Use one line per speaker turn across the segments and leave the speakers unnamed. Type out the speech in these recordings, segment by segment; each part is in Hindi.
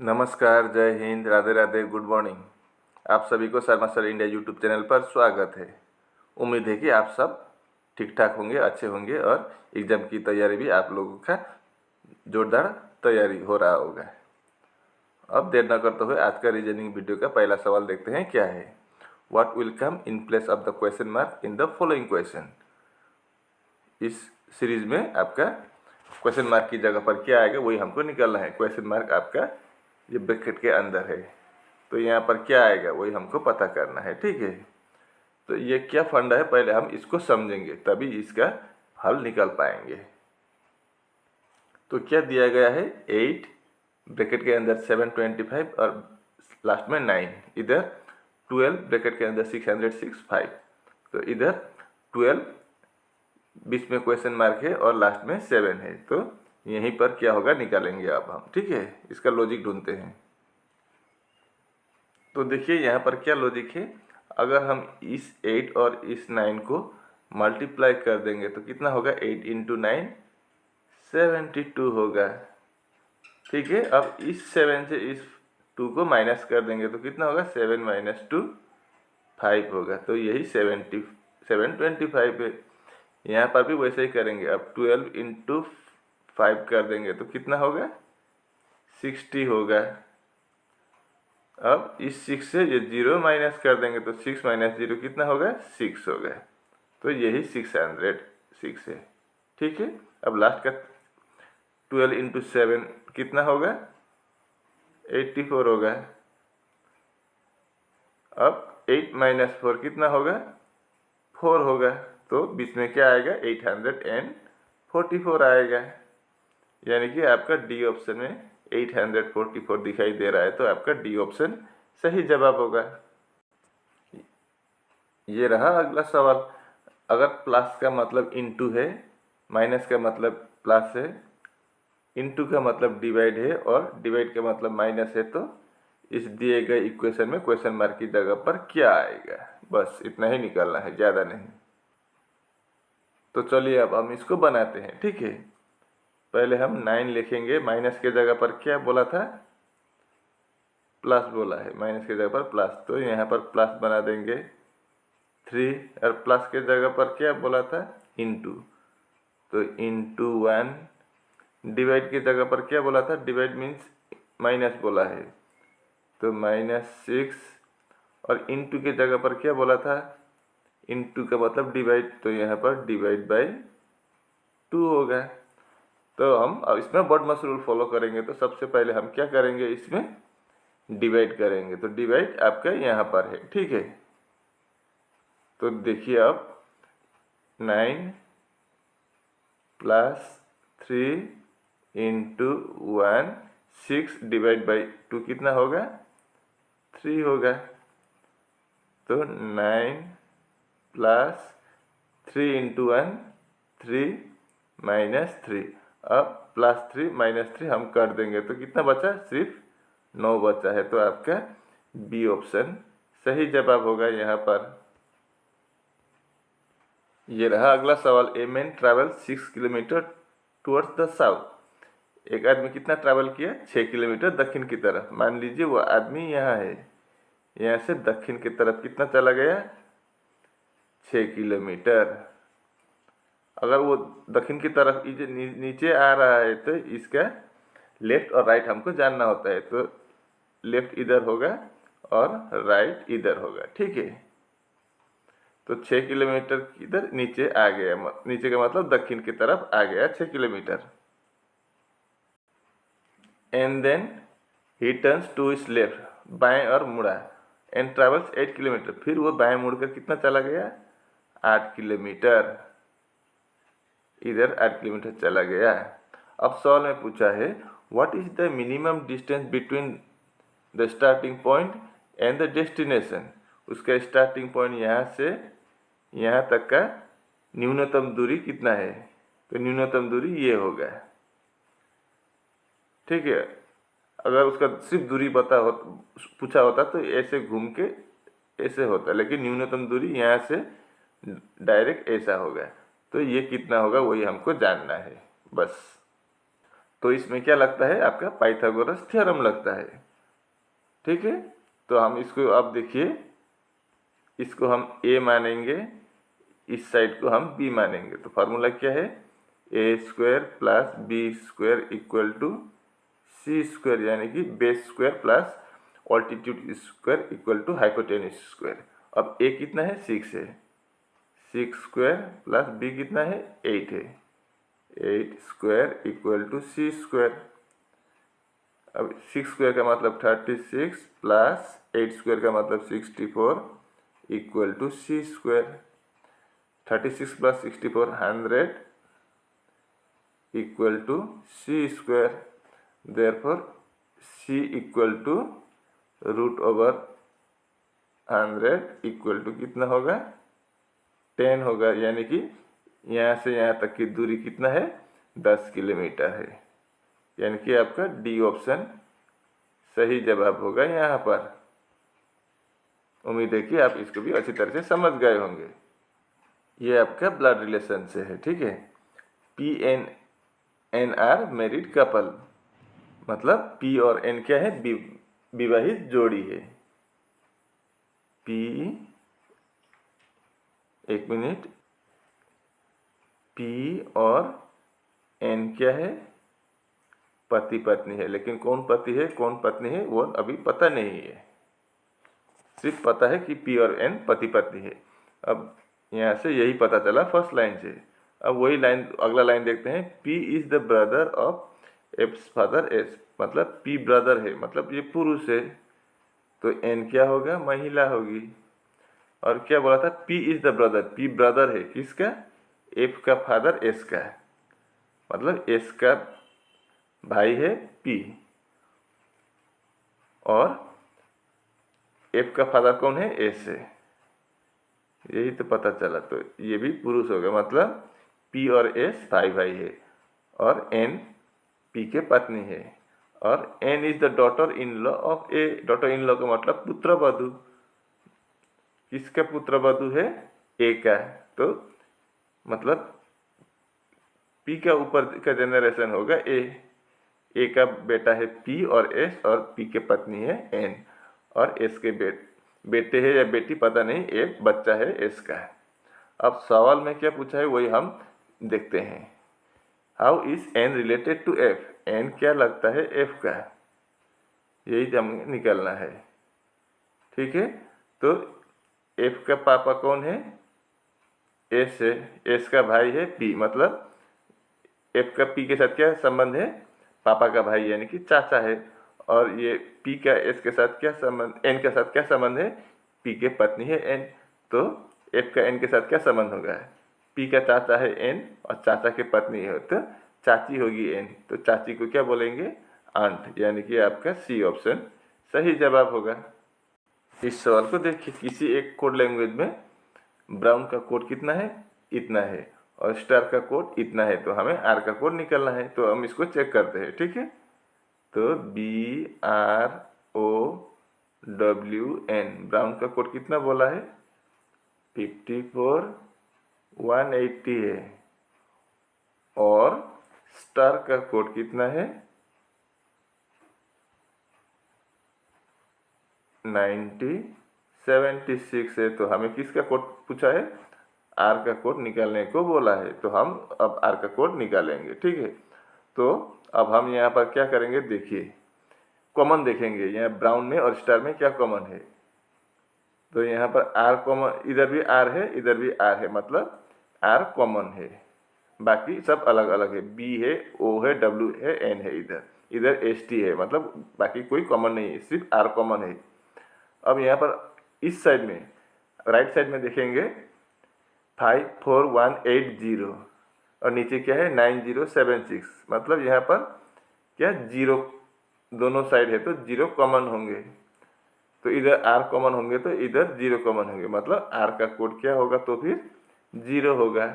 नमस्कार, जय हिंद, राधे राधे, गुड मॉर्निंग। आप सभी को Sharma sir India YouTube channel पर स्वागत है। उम्मीद है कि आप सब ठीक ठाक होंगे, अच्छे होंगे और एग्ज़ाम की तैयारी भी आप लोगों का जोरदार तैयारी हो रहा होगा। अब देर न करते हुए आज का रीजनिंग वीडियो का पहला सवाल देखते हैं क्या है। What will come in place of the question mark in the following question. इस सीरीज में आपका क्वेश्चन मार्क की जगह पर क्या आएगा वही हमको निकालना है। क्वेश्चन मार्क आपका ये ब्रैकेट के अंदर है, तो यहाँ पर क्या आएगा वही हमको पता करना है, ठीक है। तो ये क्या फंडा है, पहले हम इसको समझेंगे तभी इसका हल निकाल पाएंगे। तो क्या दिया गया है, 8 ब्रैकेट के अंदर 725 और लास्ट में 9, इधर 12 ब्रैकेट के अंदर 665, तो इधर 12 बीच में क्वेश्चन मार्क है और लास्ट में 7 है, तो यहीं पर क्या होगा निकालेंगे अब हम, ठीक है। इसका लॉजिक ढूंढते हैं। तो देखिए यहाँ पर क्या लॉजिक है, अगर हम इस 8 और इस 9 को मल्टीप्लाई कर देंगे तो कितना होगा, 8 इंटू 9 72 होगा, ठीक है। अब इस 7 से इस 2 को माइनस कर देंगे तो कितना होगा, 7 माइनस 2 5 होगा, तो यही 725 है। यहाँ पर भी वैसे ही करेंगे। अब 12 इंटू 5 कर देंगे तो कितना होगा, 60 होगा। अब इस 6 से ये 0 माइनस कर देंगे तो 6 माइनस 0 कितना होगा, 6 होगा, तो यही 606 है, ठीक है। अब लास्ट का 12 इंटू 7 कितना होगा, 84 होगा। अब 8 माइनस 4 कितना होगा, 4 होगा, तो बीच में क्या आएगा, 844 आएगा, यानी कि आपका डी ऑप्शन में 844 दिखाई दे रहा है, तो आपका डी ऑप्शन सही जवाब होगा। ये रहा अगला सवाल। अगर प्लस का मतलब इनटू है, माइनस का मतलब प्लस है, इनटू का मतलब डिवाइड है और डिवाइड का मतलब माइनस है, तो इस दिए गए इक्वेशन में क्वेश्चन मार्क की जगह पर क्या आएगा, बस इतना ही निकालना है, ज़्यादा नहीं। तो चलिए अब हम इसको बनाते हैं, ठीक है। पहले हम 9 लिखेंगे, माइनस के जगह पर क्या बोला था, प्लस बोला है, माइनस के जगह पर प्लस, तो यहाँ पर प्लस बना देंगे 3, और प्लस के जगह पर क्या बोला था, इनटू, तो इनटू 1, डिवाइड की जगह पर क्या बोला था, डिवाइड मीन्स माइनस बोला है, तो -6, और इनटू की जगह पर क्या बोला था, इनटू का मतलब डिवाइड, तो यहाँ पर डिवाइड बाय 2 होगा। तो हम अब इसमें वर्डमास रूल फॉलो करेंगे, तो सबसे पहले हम क्या करेंगे, इसमें डिवाइड करेंगे, तो डिवाइड आपका यहाँ पर है, ठीक है। तो देखिए अब 9 प्लस 3 इंटू 1 6 डिवाइड बाई 2 कितना होगा, 3 होगा, तो 9 प्लस 3 इंटू 1 3 माइनस 3, अब प्लस 3 माइनस 3 हम कर देंगे तो कितना बचा, सिर्फ 9 बचा है, तो आपका बी ऑप्शन सही जवाब होगा यहाँ पर। ये रहा अगला सवाल। A man travel 6 kilometre towards the south. एक आदमी कितना ट्रैवल किया, 6 किलोमीटर दक्षिण की तरफ। मान लीजिए वो आदमी यहाँ है, यहाँ से दक्षिण की तरफ कितना चला गया, 6 किलोमीटर। अगर वो दक्षिण की तरफ नीचे आ रहा है तो इसका लेफ्ट और राइट हमको जानना होता है, तो लेफ्ट इधर होगा और राइट इधर होगा, ठीक है। तो 6 किलोमीटर इधर नीचे आ गया, नीचे का मतलब दक्षिण की तरफ आ गया 6 किलोमीटर। And then he turns to his left, बाएं और मुड़ा, एंड ट्रेवल्स 8 किलोमीटर, फिर वो बाएं मुड़कर कितना चला गया, 8 किलोमीटर, इधर 8 किलोमीटर चला गया। अब सवाल में पूछा है, what is the minimum distance between the starting point and the destination. उसका स्टार्टिंग पॉइंट यहाँ से यहाँ तक का न्यूनतम दूरी कितना है, तो न्यूनतम दूरी ये होगा, ठीक है। अगर उसका सिर्फ दूरी पूछा होता तो ऐसे घूम के ऐसे होता, लेकिन न्यूनतम दूरी यहाँ से डायरेक्ट ऐसा होगा, तो ये कितना होगा वही हमको जानना है बस। तो इसमें क्या लगता है, आपका पाइथागोरस थ्योरम लगता है। ठीक है, तो हम इसको अब देखिए, इसको हम a मानेंगे, इस साइड को हम b मानेंगे। तो फार्मूला क्या है, a square plus b square equal to c square, यानी कि base square plus altitude square equal to hypotenuse square. अब a कितना है, 6 है, 6 स्क्वायर प्लस b कितना है, 8 है, 8 square equal to c square. अब 6 स्क्वायर का मतलब 36 प्लस 8 स्क्वायर का मतलब 64 इक्वल टू c स्क्वायर। 36 प्लस 64 100 equal to c square. Therefore c equal to root over 100 equal to कितना होगा, 10 होगा, यानी कि यहाँ से यहाँ तक की दूरी कितना है, 10 किलोमीटर है। यानी कि आपका डी ऑप्शन सही जवाब होगा यहाँ पर। उम्मीद है कि आप इसको भी अच्छी तरह से समझ गए होंगे। ये आपका ब्लड रिलेशन से है, ठीक है। P and N are married couple, मतलब पी और एन क्या है, विवाहित जोड़ी है। पी, एक मिनट, पी और एन क्या है, पति पत्नी है। लेकिन कौन पति है कौन पत्नी है वो अभी पता नहीं है, सिर्फ पता है कि पी और एन पति पत्नी है। अब यहाँ से यही पता चला फर्स्ट लाइन से। अब वही लाइन, अगला लाइन देखते हैं, P is the brother of apps father S, मतलब पी ब्रदर है, मतलब ये पुरुष है, तो एन क्या होगा, महिला होगी। और क्या बोला था, P is the brother, P brother है किसका, एफ का फादर एस का, मतलब एस का भाई है पी, और एफ का फादर कौन है, एस है। यही तो पता चला, तो ये भी पुरुष होगा, मतलब पी और एस भाई भाई है, और एन पी के पत्नी है, और N is the daughter in law of A. Daughter in law का मतलब पुत्र वधु, किसका पुत्र वधु है, ए का। तो मतलब पी का ऊपर का जनरेशन होगा ए का बेटा है पी और एस, और पी के पत्नी है एन, और एस के बेटे है या बेटी पता नहीं, एक बच्चा है एस का। अब सवाल में क्या पूछा है वही हम देखते हैं। How is N related to F, N क्या लगता है एफ का, यही हमें निकलना है। ठीक है, तो एफ का पापा कौन है, एस है, एस का भाई है पी, मतलब एफ का पी के साथ क्या संबंध है, पापा का भाई यानी कि चाचा है। और ये पी का एस के साथ क्या संबंध, एन के साथ क्या संबंध है, पी के पत्नी है एन, तो एफ का एन के साथ क्या संबंध होगा, पी का चाचा है एन और चाचा के पत्नी है तो चाची होगी एन, तो चाची को क्या बोलेंगे, आंट, यानी कि आपका सी ऑप्शन सही जवाब होगा। इस सवाल को देखिए, किसी एक कोड लैंग्वेज में ब्राउन का कोड कितना है, इतना है, और स्टार का कोड इतना है, तो हमें आर का कोड निकलना है। तो हम इसको चेक करते हैं, ठीक है। तो B R O W N, brown का कोड कितना बोला है, 54 180 है, और स्टार का कोड कितना है, 76 है। तो हमें किसका कोड पूछा है, आर का कोड निकालने को बोला है, तो हम अब आर का कोड निकालेंगे, ठीक है। तो अब हम यहाँ पर क्या करेंगे, देखिए कॉमन देखेंगे, यहाँ ब्राउन में और स्टार में क्या कॉमन है। तो यहाँ पर आर कॉमन, इधर भी आर है इधर भी आर है, मतलब आर कॉमन है, बाकी सब अलग अलग है, बी है, ओ है, डब्ल्यू है, एन है, इधर इधर एस टी है, मतलब बाकी कोई कॉमन नहीं है, सिर्फ आर कॉमन है। अब यहाँ पर इस साइड में, राइट साइड में देखेंगे 54180, और नीचे क्या है 9076, मतलब यहाँ पर क्या जीरो दोनों साइड है, तो जीरो कॉमन होंगे, तो इधर आर कॉमन होंगे तो इधर जीरो कॉमन होंगे, मतलब आर का कोड क्या होगा, तो फिर जीरो होगा।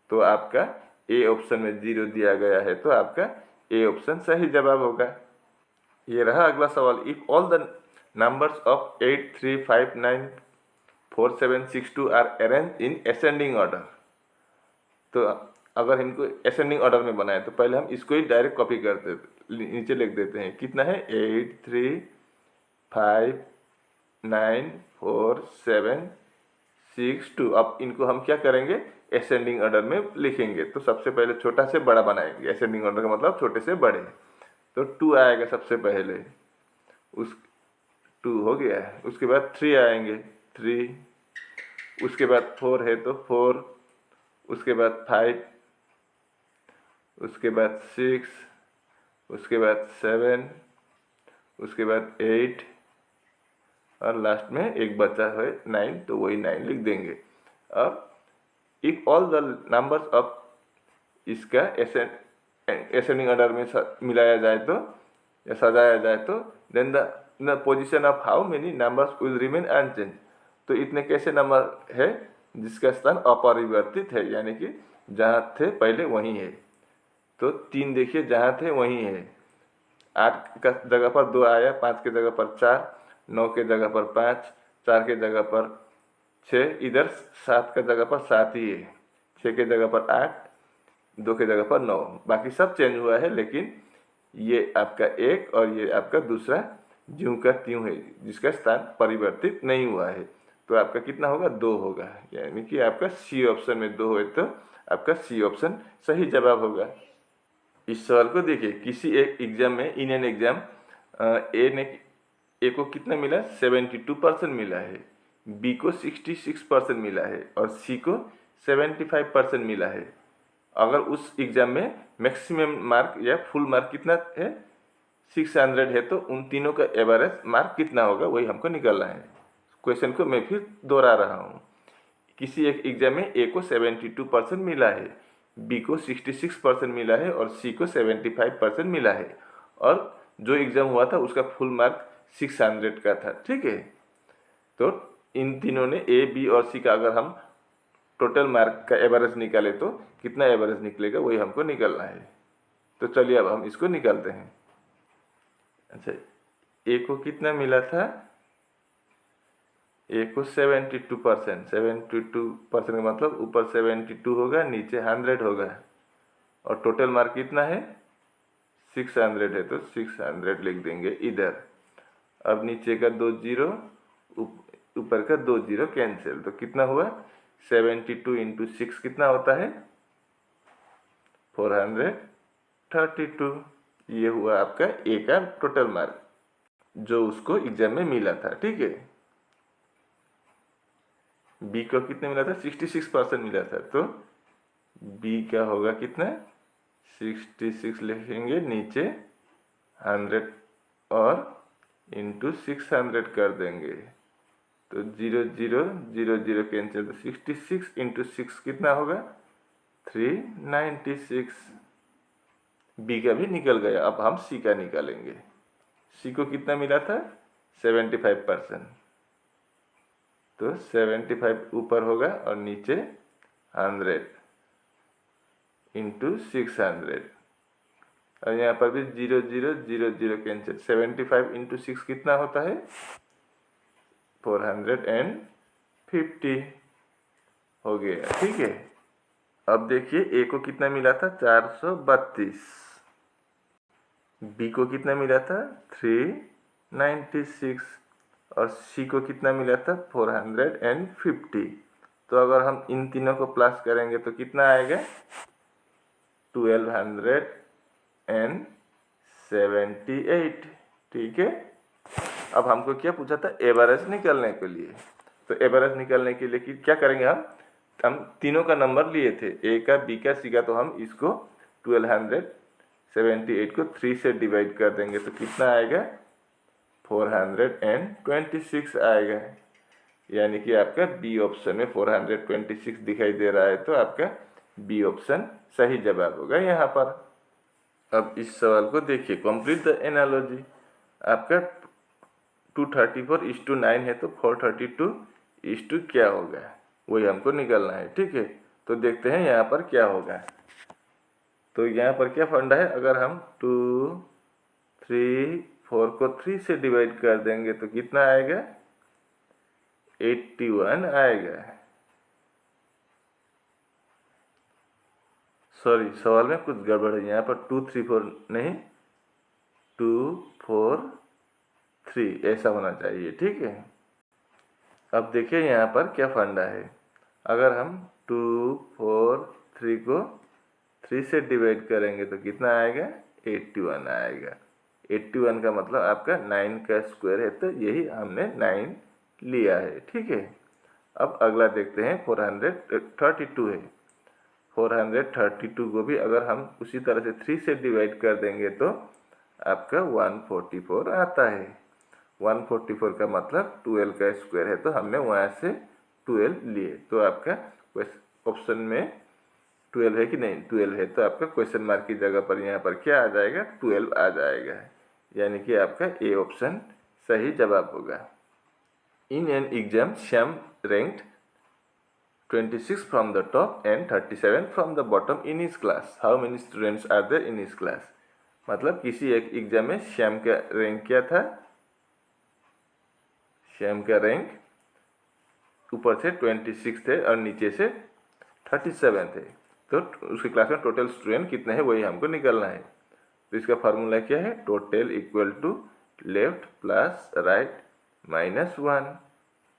तो आपका ए ऑप्शन में जीरो दिया गया है, तो आपका ए ऑप्शन सही जवाब होगा। ये रहा अगला सवाल, if all the numbers of 8 3 5 9 4 7 6 2 are arrange in ascending order. तो अगर हमको असेंडिंग ऑर्डर में बनाए तो पहले हम इसको ही डायरेक्ट कॉपी करते, नीचे लिख देते हैं। कितना है 8 3 5 9 4 7 6 2। अब इनको हम क्या करेंगे, असेंडिंग ऑर्डर में लिखेंगे। तो सबसे पहले छोटा से बड़ा बनाएंगे, असेंडिंग ऑर्डर का मतलब छोटे से बड़े। तो 2 आएगा सबसे पहले, उस 2 हो गया है। उसके बाद 3 आएंगे, 3। उसके बाद 4 है तो 4। उसके बाद 5, उसके बाद 6, उसके बाद 7, उसके बाद 8 और लास्ट में एक बचा है 9, तो वही 9 लिख देंगे। अब if all the numbers of इसका असेंडिंग ऑर्डर में मिलाया जाए तो या सजाया जाए तो then the position of how many numbers will remain unchange. तो इतने कैसे नंबर है जिसका स्थान अपरिवर्तित है, यानी कि जहाँ थे पहले वहीं है। तो 3 देखिए जहाँ थे वहीं है। 8 का जगह पर 2 आया, 5 के जगह पर 4, 9 के जगह पर 5, 4 के जगह पर 6, इधर 7 का जगह पर 7 ही है, 6 के जगह पर 8, 2 के जगह पर 9। बाकी सब चेंज हुआ है, लेकिन ये आपका 1 और ये आपका दूसरा ज्यों का त्यों है, जिसका स्थान परिवर्तित नहीं हुआ है। तो आपका कितना होगा, 2 होगा। यानी कि आपका सी ऑप्शन में 2 है, तो आपका सी ऑप्शन सही जवाब होगा। इस सवाल को देखिए, किसी एक एग्जाम में, इन एन एग्जाम, ए को कितना मिला, 72% मिला है, बी को 66% मिला है और सी को 75% मिला है। अगर उस एग्जाम में मैक्सिमम मार्क या फुल मार्क कितना है, 600 है, तो उन तीनों का एवरेज मार्क कितना होगा, वही हमको निकालना है। क्वेश्चन को मैं फिर दोहरा रहा हूँ। किसी एक एग्जाम में ए को 72% मिला है, बी को 66% मिला है और सी को 75% मिला है, और जो एग्जाम हुआ था उसका फुल मार्क 600 का था। ठीक है, तो इन तीनों ने, ए बी और सी का अगर हम टोटल मार्क का एवरेज निकाले तो कितना एवरेज निकलेगा, वही हमको निकालना है। तो चलिए अब हम इसको निकालते हैं। अच्छा, ए को कितना मिला था, ए को 72%, 72% का मतलब ऊपर 72 होगा, नीचे 100 होगा, और टोटल मार्क कितना है, 600 है, तो 600 लिख देंगे इधर। अब नीचे का 2 जीरो, ऊपर का 2 जीरो कैंसिल, तो कितना हुआ, 72 इंटू 6 कितना होता है, 432। ये हुआ आपका ए का टोटल मार्क जो उसको एग्जाम में मिला था। ठीक है, बी को कितने मिला था, 66% मिला था, तो बी का होगा कितना, 66 लिखेंगे, नीचे 100 और इंटू 600 कर देंगे, तो 0 0 0 0 कैंसिल, तो 66 इंटू 6 कितना होगा, 396। बी का भी निकल गया। अब हम सी का निकालेंगे। सी को कितना मिला था, 75%, तो 75 ऊपर होगा और नीचे 100 इंटू 600, और यहाँ पर भी 0 0 0 0 कैंसिल। 75 इंटू 6 कितना होता है, 450 हो गया। ठीक है, अब देखिए ए को कितना मिला था, 432, बी को कितना मिला था, 396, और सी को कितना मिला था, 450। तो अगर हम इन तीनों को प्लस करेंगे तो कितना आएगा, 1278। ठीक है, अब हमको क्या पूछा था, एवरेज निकालने के लिए। तो एवरेज निकालने के लिए क्या करेंगे, हम तीनों का नंबर लिए थे, ए का, बी का, सी का, तो हम इसको 1278 को 3 से डिवाइड कर देंगे, तो कितना आएगा, 426 आएगा। यानी कि आपका बी ऑप्शन में 426 दिखाई दे रहा है, तो आपका बी ऑप्शन सही जवाब होगा यहाँ पर। अब इस सवाल को देखिए, कंप्लीट द एनालॉजी। आपका 234:9 है, तो 432 क्या होगा, वही हमको निकालना है। ठीक है, तो देखते हैं यहाँ पर क्या होगा। तो यहाँ पर क्या फंडा है, अगर हम 2 3 4 को 3 से डिवाइड कर देंगे तो कितना आएगा, 81 आएगा। सॉरी, सवाल में कुछ गड़बड़ है, यहाँ पर 2 3 4 नहीं, 2 4 3 ऐसा होना चाहिए, ठीक है। अब देखिए यहाँ पर क्या फंडा है। अगर हम 2 4 3 को 3 से डिवाइड करेंगे तो कितना आएगा, 81 आएगा। 81 का मतलब आपका 9 का स्क्वायर है, तो यही हमने 9 लिया है, ठीक है। अब अगला देखते हैं, 432 है। 432 को भी अगर हम उसी तरह से 3 से डिवाइड कर देंगे तो आपका 144 आता है। 144 का मतलब 12 का स्क्वायर है, तो हमने वहाँ से 12 लिए, तो आपका ऑप्शन में 12 है कि नहीं, 12 है, तो आपका क्वेश्चन मार्क की जगह पर यहाँ पर क्या आ जाएगा, 12 आ जाएगा, यानी कि आपका ए ऑप्शन सही जवाब होगा। In an exam Shyam ranked 26 from the top and 37 from the bottom in his class. How many students are there in his class? मतलब किसी एक एग्जाम में श्याम का रैंक क्या था, श्याम का रैंक ऊपर से 26 थे और नीचे से 37 थे, तो उसकी क्लास में टोटल स्टूडेंट कितने हैं वही हमको निकालना है। तो इसका फार्मूला क्या है, total equal to left plus right -1।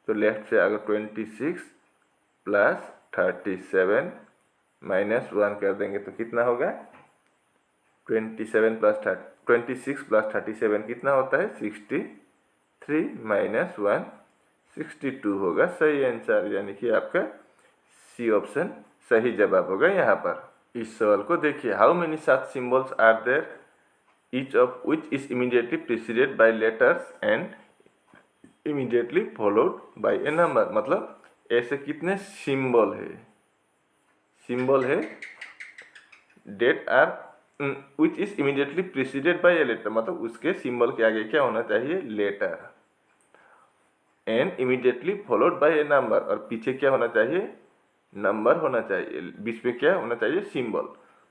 तो लेफ्ट से अगर 26 प्लस 37 -1 कर देंगे तो कितना होगा, 26 प्लस 37 कितना होता है, 63 -1 62 होगा सही आंसर, यानी कि आपका सी ऑप्शन सही जवाब होगा यहाँ पर। इस सवाल को देखिए, how many such symbols are there, each of which is immediately preceded by letters and immediately followed by a number। मतलब ऐसे कितने सिंबल है that are which is immediately preceded by a letter, मतलब उसके सिंबल के आगे क्या होना चाहिए, letter, and immediately followed by a number, और पीछे क्या होना चाहिए, नंबर होना चाहिए, बीच में क्या होना चाहिए, सिंबल।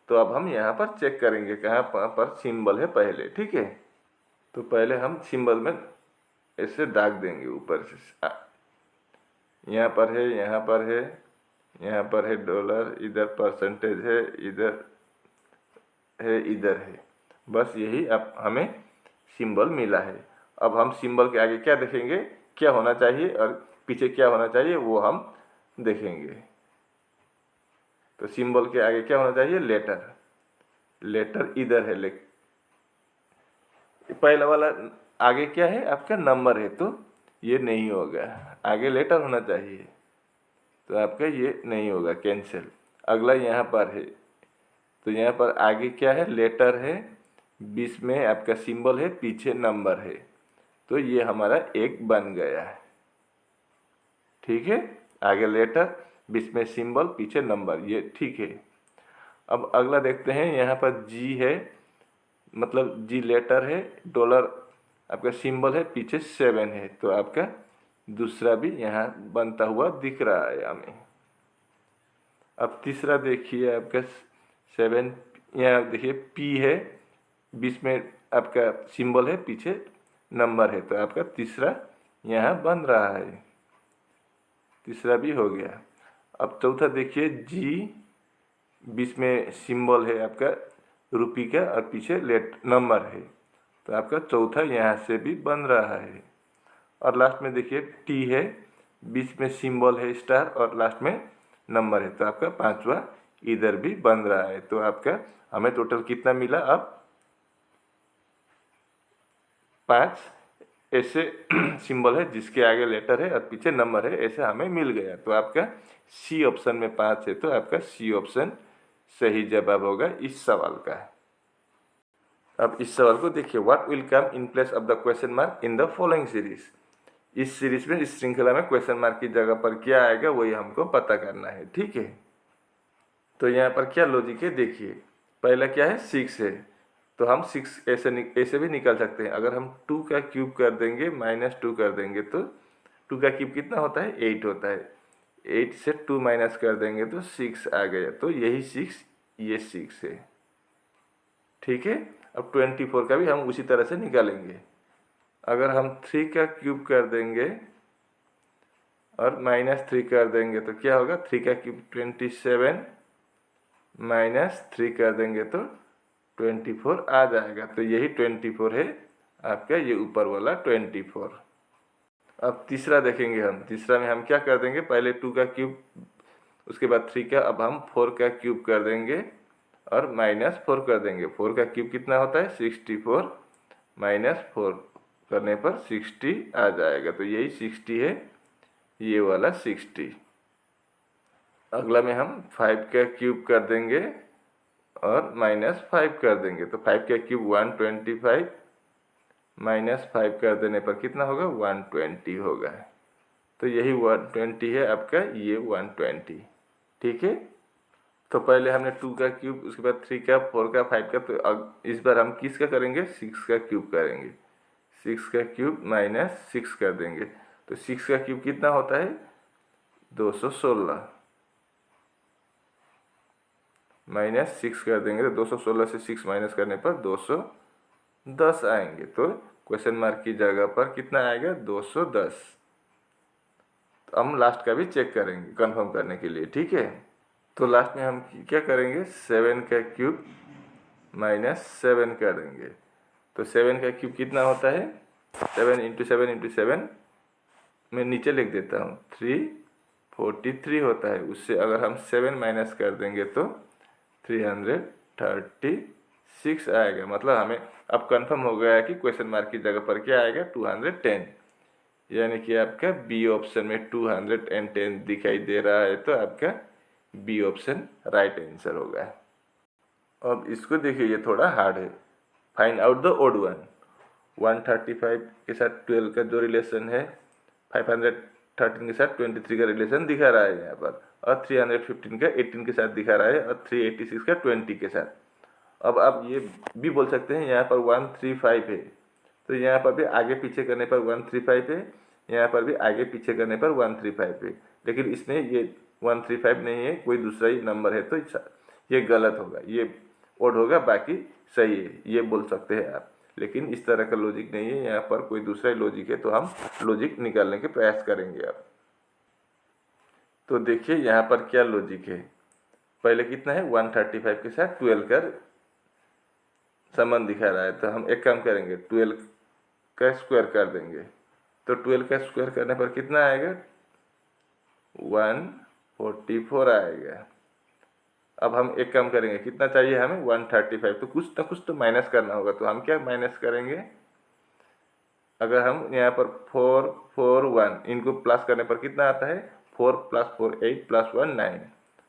तो अब हम यहाँ पर चेक करेंगे कहाँ पर सिंबल है पहले, ठीक है। तो पहले हम सिंबल में ऐसे दाग देंगे ऊपर से, यहाँ पर है, यहाँ पर है, यहाँ पर है डॉलर, इधर परसेंटेज है, इधर है, इधर है, बस यही अब हमें सिंबल मिला है। अब हम सिंबल के आगे क्या देखेंगे, क्या होना चाहिए और पीछे क्या होना चाहिए वो हम देखेंगे। तो सिंबल के आगे क्या होना चाहिए, लेटर, लेटर इधर है, पहला वाला आगे क्या है आपका, नंबर है, तो ये नहीं होगा, आगे लेटर होना चाहिए, तो आपका ये नहीं होगा, कैंसिल। अगला यहाँ पर है, तो यहाँ पर आगे क्या है, लेटर है, बीच में आपका सिंबल है, पीछे नंबर है, तो ये हमारा एक बन गया है, ठीक है। आगे लेटर, बीच में सिंबल, पीछे नंबर, ये ठीक है। अब अगला देखते हैं, यहाँ पर जी है, मतलब जी लेटर है, डॉलर आपका सिंबल है, पीछे 7 है, तो आपका दूसरा भी यहाँ बनता हुआ दिख रहा है हमें। अब तीसरा देखिए, आपका 7, यहाँ देखिए पी है, बीच में आपका सिंबल है, पीछे नंबर है, तो आपका तीसरा यहाँ बन रहा है, तीसरा भी हो गया। अब चौथा देखिए, जी बीच में सिंबल है आपका रुपी का और पीछे नंबर है, तो आपका चौथा यहाँ से भी बन रहा है। और लास्ट में देखिए टी है, बीच में सिंबल है स्टार और लास्ट में नंबर है, तो आपका पांचवा इधर भी बन रहा है। तो आपका हमें टोटल कितना मिला, अब 5 ऐसे सिंबल है जिसके आगे लेटर है और पीछे नंबर है, ऐसे हमें मिल गया। तो आपका सी ऑप्शन में 5 है, तो आपका सी ऑप्शन सही जवाब होगा इस सवाल का। अब इस सवाल को देखिए, what will come in place of the question mark in the following series. इस सीरीज में, इस श्रृंखला में क्वेश्चन मार्क की जगह पर क्या आएगा वही हमको पता करना है, ठीक है। तो यहाँ पर क्या लॉजिक है देखिए, पहला क्या है, 6 है, तो हम 6 ऐसे भी निकाल सकते हैं। अगर हम 2 का क्यूब कर देंगे, -2 कर देंगे, तो 2 का क्यूब कितना होता है, 8 होता है, 8 से 2 माइनस कर देंगे तो 6 आ गया, तो यही 6, ये 6 है, ठीक है। अब 24 का भी हम उसी तरह से निकालेंगे। अगर हम 3 का क्यूब कर देंगे और -3 कर देंगे तो क्या होगा, 3 का क्यूब 27, -3 कर देंगे तो 24 आ जाएगा। तो यही 24 है आपका, ये ऊपर वाला 24। अब तीसरा देखेंगे हम। तीसरा में हम क्या कर देंगे, पहले 2 का क्यूब, उसके बाद 3 का, अब हम 4 का क्यूब कर देंगे और -4 कर देंगे। 4 का क्यूब कितना होता है 64, -4 करने पर 60 आ जाएगा। तो यही 60 है, ये वाला 60। अगला में हम 5 का क्यूब कर देंगे और -5 कर देंगे। तो 5 का क्यूब 125, -5 कर देने पर कितना होगा 120 होगा। तो यही 120 है आपका, ये 120। ठीक है। तो पहले हमने 2 का क्यूब, उसके बाद 3 का, 4 का, 5 का। तो अब इस बार हम किसका करेंगे, 6 का क्यूब करेंगे। 6 का क्यूब -6 कर देंगे। तो 6 का क्यूब कितना होता है 216, -6 कर देंगे तो 216 से 6 माइनस करने पर 210 आएंगे। तो क्वेश्चन मार्क की जगह पर कितना आएगा 210। तो हम लास्ट का भी चेक करेंगे कंफर्म करने के लिए। ठीक है। तो लास्ट में हम क्या करेंगे, 7 का क्यूब -7 करेंगे। तो 7 का क्यूब कितना होता है 7 × 7 × 7, मैं नीचे लिख देता हूँ, 343 होता है। उससे अगर हम 7 माइनस कर देंगे तो 336 आएगा। मतलब हमें अब कंफर्म हो गया है कि क्वेश्चन मार्क की जगह पर क्या आएगा 210, यानी कि आपका बी ऑप्शन में 210 दिखाई दे रहा है। तो आपका बी ऑप्शन राइट आंसर होगा। अब इसको देखिए, ये थोड़ा हार्ड है। Find out the odd one. 135 के साथ 12 का जो रिलेशन है, 513 के साथ 23 का रिलेशन दिखा रहा है यहाँ पर, और 315 का 18 के साथ दिखा रहा है, और 386 का 20 के साथ। अब आप ये भी बोल सकते हैं यहाँ पर 135 है, तो यहाँ पर भी आगे पीछे करने पर 135 है, यहाँ पर भी आगे पीछे करने पर 135 है। लेकिन इसमें ये 135 नहीं है, कोई दूसरा ही नंबर है, तो ये गलत होगा, ये ओड होगा, बाकी सही है, ये बोल सकते हैं आप। लेकिन इस तरह का लॉजिक नहीं है, यहाँ पर कोई दूसरा लॉजिक है, तो हम लॉजिक निकालने के प्रयास करेंगे अब। तो देखिए यहाँ पर क्या लॉजिक है। पहले कितना है 135 के साथ 12 का संबंध दिखा रहा है। तो हम एक काम करेंगे, 12 का स्क्वायर कर देंगे। तो 12 का स्क्वायर करने पर कितना आएगा 144 आएगा। अब हम एक काम करेंगे, कितना चाहिए हमें 135, तो कुछ ना कुछ तो माइनस करना होगा। तो हम क्या माइनस करेंगे, अगर हम यहाँ पर 4 4 1 इनको प्लस करने पर कितना आता है 4 + 4 8 + 1 9।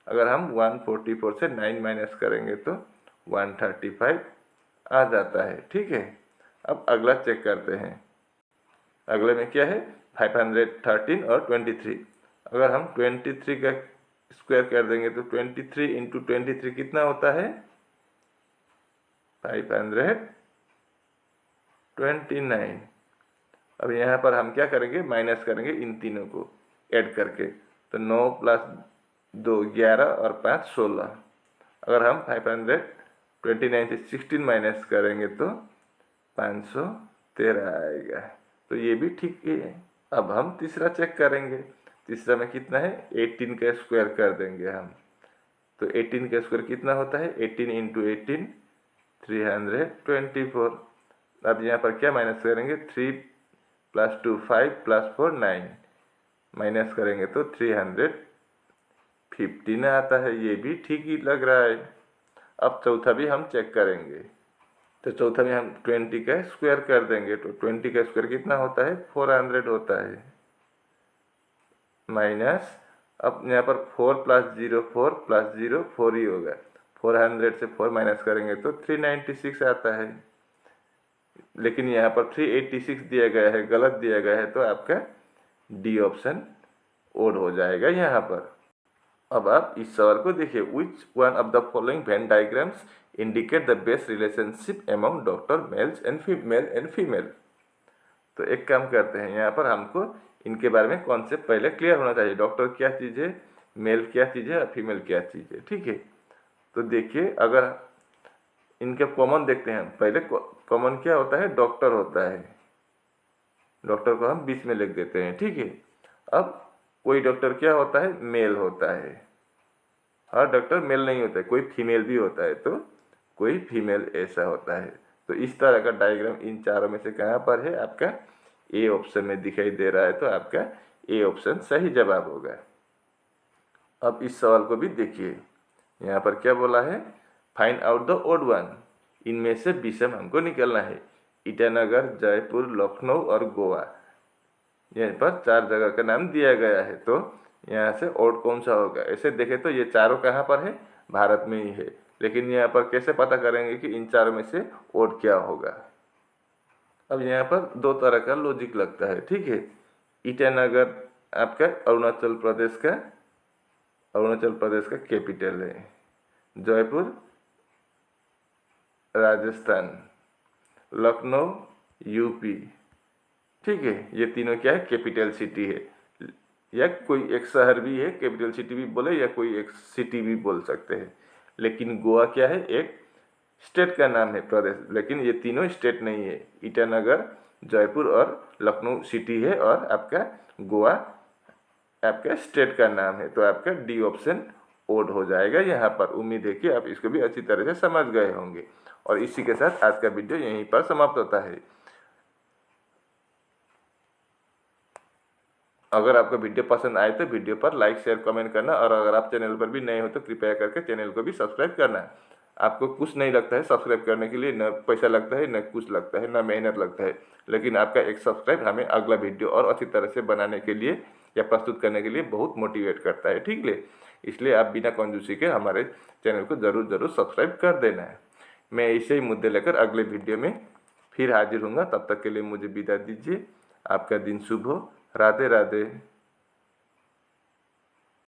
अगर हम 144 से 9 माइनस करेंगे तो 135 आ जाता है। ठीक है। अब अगला चेक करते हैं। अगले में क्या है 513 और 23। अगर हम 23 का स्क्वायर कर देंगे तो 23 × 23 कितना होता है 529। अब यहाँ पर हम क्या करेंगे, माइनस करेंगे इन तीनों को ऐड करके। तो 9 + 2 11 और 5 16। अगर हम 529 से 16 माइनस करेंगे तो 513 आएगा। तो ये भी ठीक है। अब हम तीसरा चेक करेंगे। तीसरा में कितना है 18 का स्क्वायर कर देंगे हम। तो 18 का स्क्वायर कितना होता है 18 × 18 324। अब यहाँ पर क्या माइनस करेंगे 3 + 2 5 + 4 9 माइनस करेंगे तो 315 आता है। ये भी ठीक ही लग रहा है। अब चौथा भी हम चेक करेंगे। तो चौथा में हम 20 का स्क्वायर कर देंगे। तो 20 का स्क्वायर कितना होता है 400 होता है, माइनस, अब यहाँ पर 4 + 0 4 + 0 4 ही होगा। 400 से 4 माइनस करेंगे तो 396 आता है। लेकिन यहाँ पर 386 दिया गया है, गलत दिया गया है। तो आपका डी ऑप्शन ओड हो जाएगा यहाँ पर। अब आप इस सवाल को देखिए, which one of the following Venn diagrams indicate the best relationship among doctor mails and female. तो एक काम करते हैं, यहाँ पर हमको इनके बारे में कॉन्सेप्ट पहले क्लियर होना चाहिए। डॉक्टर क्या चीज़ है, मेल क्या चीज़ है और फीमेल क्या चीज़ है। ठीक है। तो देखिए, अगर इनके कॉमन देखते हैं, पहले कॉमन क्या होता है डॉक्टर होता है। डॉक्टर को हम बीच में लिख देते हैं। ठीक है। अब कोई डॉक्टर क्या होता है मेल होता है। हर डॉक्टर मेल नहीं होता है, कोई फीमेल भी होता है, तो कोई फीमेल ऐसा होता है। तो इस तरह का डायग्राम इन चारों में से कहाँ पर है? आपका ए ऑप्शन में दिखाई दे रहा है, तो आपका ए ऑप्शन सही जवाब होगा। अब इस सवाल को भी देखिए, यहाँ पर क्या बोला है? Find out the odd one, इनमें से विषम हमको निकलना है। ईटानगर, जयपुर, लखनऊ और गोवा, यहाँ पर 4 जगह का नाम दिया गया है, तो यहाँ से ओड कौन सा होगा? ऐसे देखें तो ये चारों कहाँ पर है? भारत में ही है, लेकिन यहाँ पर कैसे पता करेंगे कि इन चारों में से ओड क्या होगा? अब यहाँ पर 2 तरह का लॉजिक लगता है, ठीक है। ईटानगर आपका अरुणाचल प्रदेश का कैपिटल है। जयपुर राजस्थान, लखनऊ यूपी, ठीक है। ये तीनों क्या है? कैपिटल सिटी है, या कोई एक शहर भी है, कैपिटल सिटी भी बोले, या कोई एक सिटी भी बोल सकते हैं। लेकिन गोवा क्या है? एक स्टेट का नाम है, प्रदेश, लेकिन ये तीनों स्टेट नहीं है। ईटानगर, जयपुर और लखनऊ सिटी है, और आपका गोवा आपका स्टेट का नाम है, तो आपका डी ऑप्शन ओड हो जाएगा यहाँ पर। उम्मीद है कि आप इसको भी अच्छी तरह से समझ गए होंगे। और इसी के साथ आज का वीडियो यहीं पर समाप्त होता है। अगर आपको वीडियो पसंद आए तो वीडियो पर लाइक, शेयर, कमेंट करना, और अगर आप चैनल पर भी नए हो तो कृपया करके चैनल को भी सब्सक्राइब करना। आपको कुछ नहीं लगता है सब्सक्राइब करने के लिए, न पैसा लगता है, न कुछ लगता है, न मेहनत लगता है, लेकिन आपका एक सब्सक्राइब हमें अगला वीडियो और अच्छी तरह से बनाने के लिए या प्रस्तुत करने के लिए बहुत मोटिवेट करता है, ठीक है। इसलिए आप बिना कंजूसी के हमारे चैनल को ज़रूर सब्सक्राइब कर देना है। मैं ऐसे ही मुद्दे लेकर अगले वीडियो में फिर हाजिर हूँगा। तब तक के लिए मुझे विदा दीजिए। आपका दिन शुभ हो। राधे राधे।